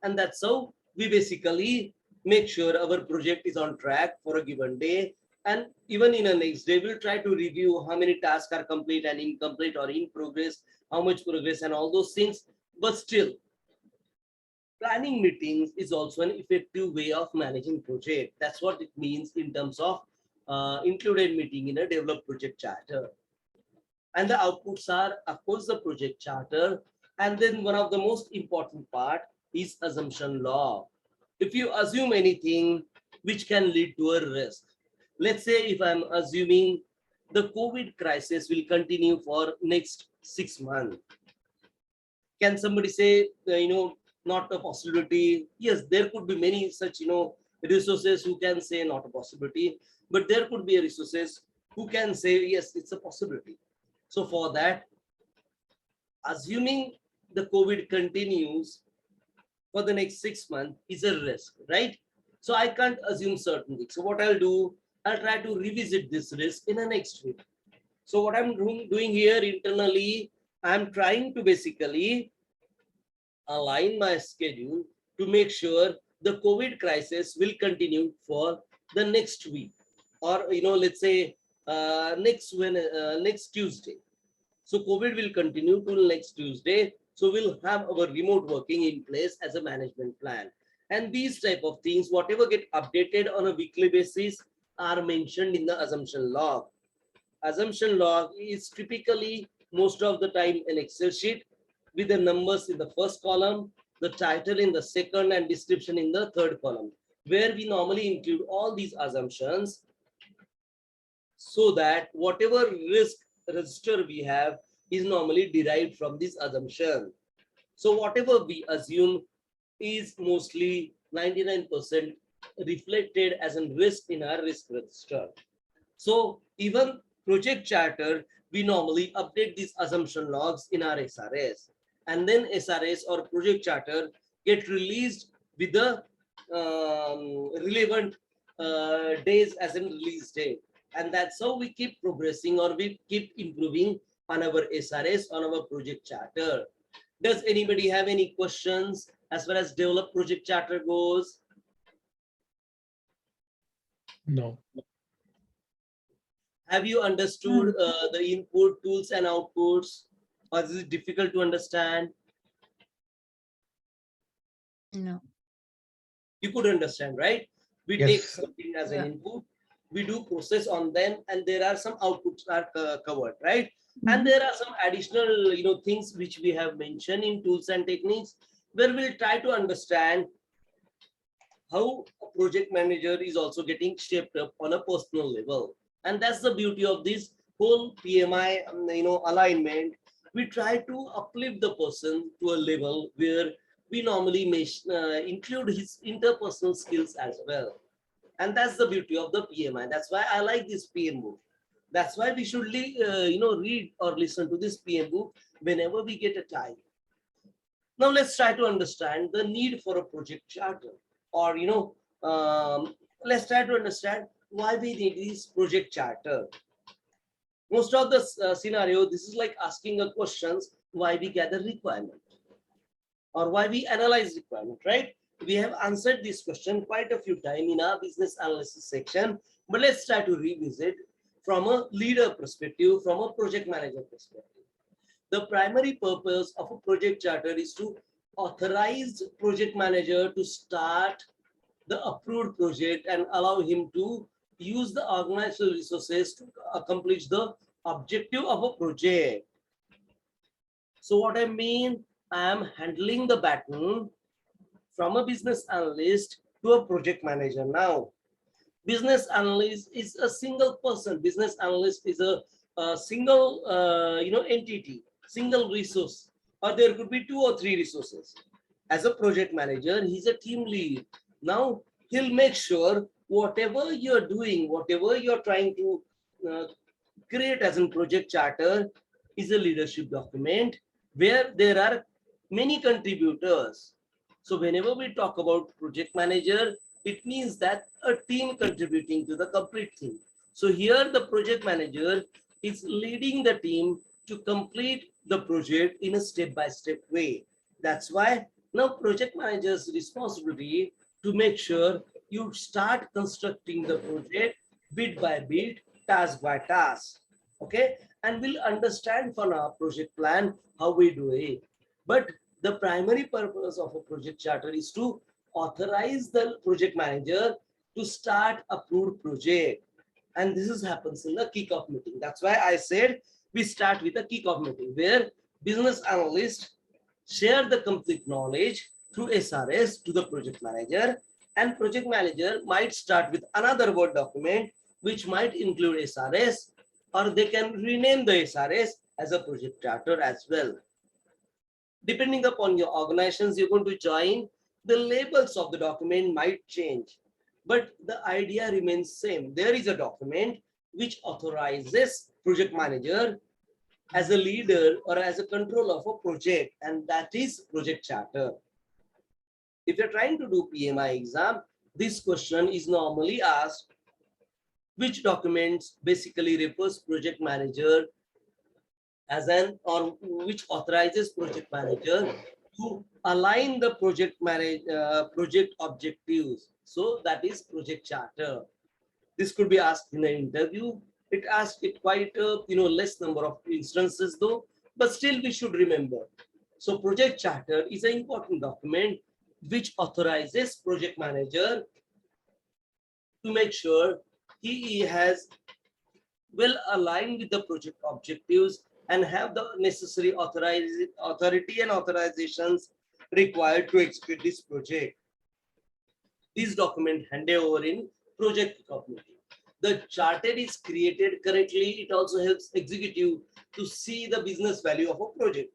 Speaker 1: And that's how we basically make sure our project is on track for a given day. And even in a next day, we'll try to review how many tasks are complete and incomplete or in progress, how much progress and all those things. But still, planning meetings is also an effective way of managing project. That's what it means in terms of included meeting in a developed project charter. And the outputs are, of course, the project charter. And then one of the most important part is assumption log. If you assume anything which can lead to a risk, let's say if I'm assuming the COVID crisis will continue for next 6 months, can somebody say, not a possibility? Yes, there could be many such, resources who can say not a possibility, but there could be resources who can say, yes, it's a possibility. So for that, assuming the COVID continues for the next 6 months is a risk, right? So I can't assume certain things. So what I'll do, I'll try to revisit this risk in the next week. So what I'm doing here internally, I'm trying to basically align my schedule to make sure the COVID crisis will continue for the next week, or let's say next Tuesday. So COVID will continue till next Tuesday. So we'll have our remote working in place as a management plan. And these type of things, whatever get updated on a weekly basis, are mentioned in the assumption log. Assumption log is typically most of the time an Excel sheet with the numbers in the first column, the title in the second, and description in the third column, where we normally include all these assumptions so that whatever risk register we have is normally derived from this assumption. So whatever we assume is mostly 99% reflected as a risk in our risk register. So even project charter, we normally update these assumption logs in our SRS, and then SRS or project charter get released with the relevant days as in release date. And that's how we keep progressing, or we keep improving on our SRS, on our project charter. Does anybody have any questions as far as develop project charter goes?
Speaker 4: No.
Speaker 1: Have you understood the input, tools and outputs, or is it difficult to understand?
Speaker 3: No.
Speaker 1: You could understand, right? We
Speaker 4: Yes.
Speaker 1: take something as an input, we do process on them, and there are some outputs are covered, right? And there are some additional things which we have mentioned in tools and techniques, where we'll try to understand how a project manager is also getting shaped up on a personal level. And that's the beauty of this whole PMI alignment. We try to uplift the person to a level where we normally include his interpersonal skills as well. And that's the beauty of the PMI. That's why I like this PM book. That's why we should read or listen to this PM book whenever we get a time. Now let's try to understand the need for a project charter, or let's try to understand why we need this project charter. Most of the scenario, this is like asking a questions why we gather requirement or why we analyze requirement, right? We have answered this question quite a few times in our business analysis section, but let's try to revisit from a leader perspective, from a project manager perspective. The primary purpose of a project charter is to authorize project manager to start the approved project and allow him to use the organizational resources to accomplish the objective of a project. So what I mean, I am handling the baton from a business analyst to a project manager now. Business analyst is a single person. Business analyst is a single entity, single resource, or there could be 2 or 3 resources. As a project manager, he's a team lead. Now he'll make sure whatever you're doing, whatever you're trying to create as a project charter is a leadership document where there are many contributors. So whenever we talk about project manager, it means that a team contributing to the complete thing. So here the project manager is leading the team to complete the project in a step-by-step way. That's why now project manager's responsibility to make sure you start constructing the project bit by bit, task by task. Okay, and we'll understand from our project plan how we do it. But the primary purpose of a project charter is to authorize the project manager to start approved project. And this happens in the kickoff meeting. That's why I said we start with a kickoff meeting where business analysts share the complete knowledge through SRS to the project manager, and project manager might start with another Word document which might include SRS, or they can rename the SRS as a project charter as well. Depending upon your organizations you're going to join, the labels of the document might change, but the idea remains same. There is a document which authorizes project manager as a leader or as a controller of a project, and that is project charter. If you're trying to do PMI exam, this question is normally asked: which documents basically refers project manager as an, or which authorizes project manager to align the project objectives. So that is project charter. This could be asked in an interview. It asked it quite less number of instances though, but still we should remember. So project charter is an important document which authorizes project manager to make sure he has well aligned with the project objectives and have the necessary authority and authorizations required to execute this project. This document handed over in project committee. The charter is created correctly. It also helps executive to see the business value of a project.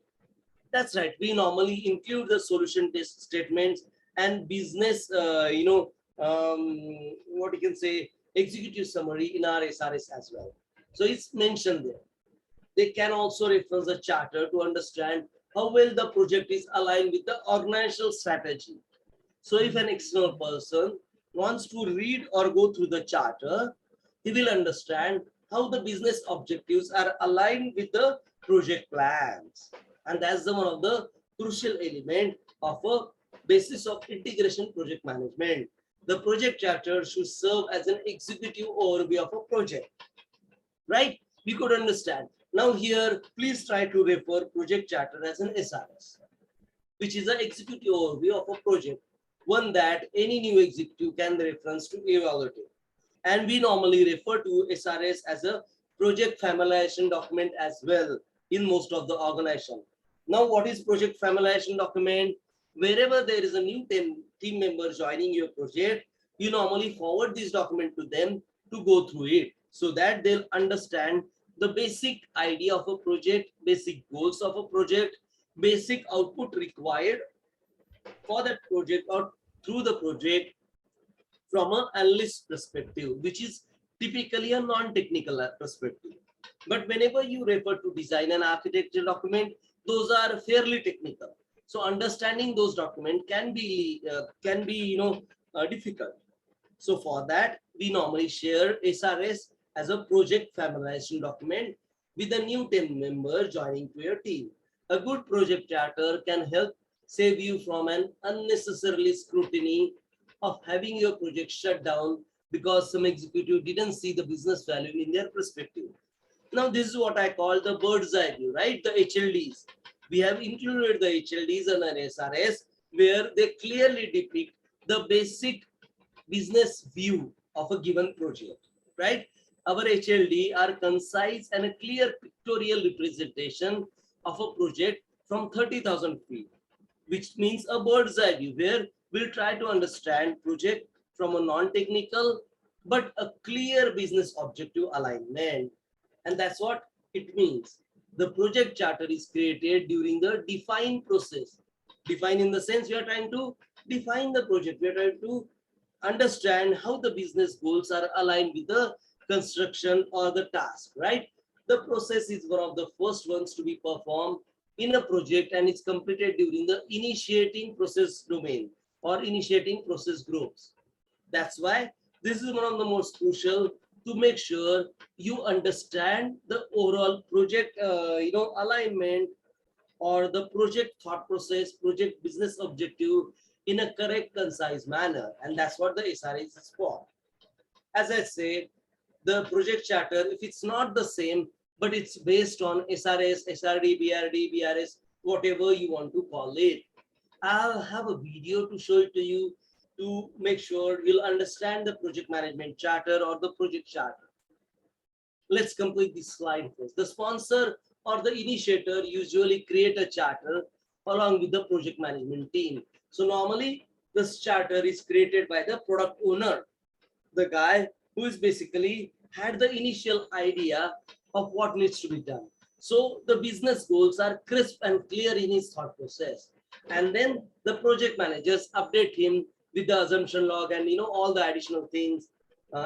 Speaker 1: That's right. We normally include the solution test statements and business, what you can say, executive summary in our SRS as well. So it's mentioned there. They can also reference the charter to understand how well the project is aligned with the organizational strategy. So if an external person wants to read or go through the charter, he will understand how the business objectives are aligned with the project plans. And that's one of the crucial element of a basis of integration project management. The project charter should serve as an executive overview of a project, right? We could understand. Now here, please try to refer project charter as an SRS, which is an executive overview of a project, one that any new executive can reference to evaluate it. And we normally refer to SRS as a project familiarization document as well in most of the organization. Now, what is project familiarization document? Wherever there is a new team member joining your project, you normally forward this document to them to go through it so that they'll understand the basic idea of a project, basic goals of a project, basic output required for that project or through the project from an analyst perspective, which is typically a non-technical perspective. But whenever you refer to design and architecture document, those are fairly technical. So understanding those documents can be difficult. So for that, we normally share SRS as a project familiarization document with a new team member joining to your team. A good project charter can help save you from an unnecessarily scrutiny of having your project shut down because some executive didn't see the business value in their perspective. Now, this is what I call the bird's eye view, right? The HLDs. We have included the HLDs and an SRS where they clearly depict the basic business view of a given project, right? Our HLD are concise and a clear pictorial representation of a project from 30,000 feet, which means a bird's eye view where we'll try to understand project from a non-technical but a clear business objective alignment. And that's what it means. The project charter is created during the define process. Define in the sense we are trying to define the project. We are trying to understand how the business goals are aligned with the construction or the task, right? The process is one of the first ones to be performed in a project and it's completed during the initiating process domain or initiating process groups. That's why this is one of the most crucial to make sure you understand the overall project alignment or the project thought process, project business objective in a correct, concise manner. And that's what the SRS is for. As I said, the project charter, if it's not the same, but it's based on SRS, SRD, BRD, BRS, whatever you want to call it. I'll have a video to show it to you to make sure you'll understand the project management charter or the project charter. Let's complete this slide first. The sponsor or the initiator usually create a charter along with the project management team. So normally this charter is created by the product owner, the guy who is basically had the initial idea of what needs to be done. So the business goals are crisp and clear in his thought process. And then the project managers update him with the assumption log and all the additional things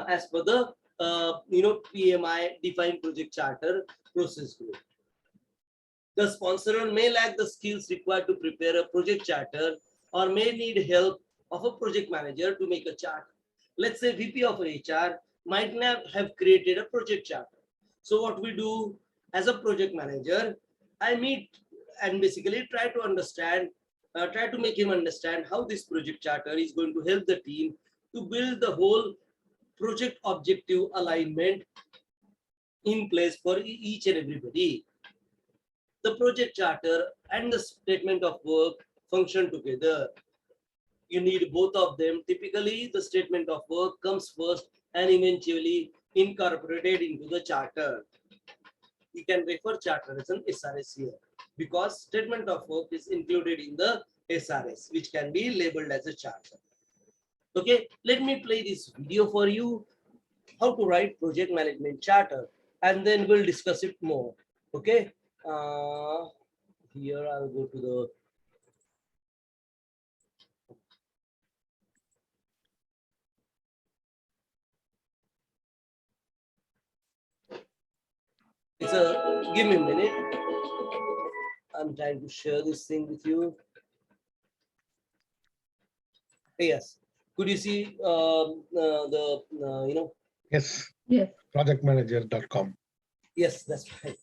Speaker 1: as per the PMI defined project charter process group. The sponsor may lack the skills required to prepare a project charter or may need help of a project manager to make a charter. Let's say VP of HR might not have created a project charter. So what we do as a project manager, I meet and basically try to understand, try to make him understand how this project charter is going to help the team to build the whole project objective alignment in place for each and everybody. The project charter and the statement of work function together. You need both of them. Typically, the statement of work comes first and eventually incorporated into the charter. You can refer charter as an SRS here because statement of work is included in the SRS, which can be labeled as a charter. Okay, let me play this video for you, how to write project management charter, and then we'll discuss it more. Okay, here I'll go to the give me a minute. I'm trying to share this thing with you. Yes. Could you see
Speaker 4: Yes.
Speaker 2: Yes.
Speaker 4: Projectmanager.com.
Speaker 1: Yes, that's right.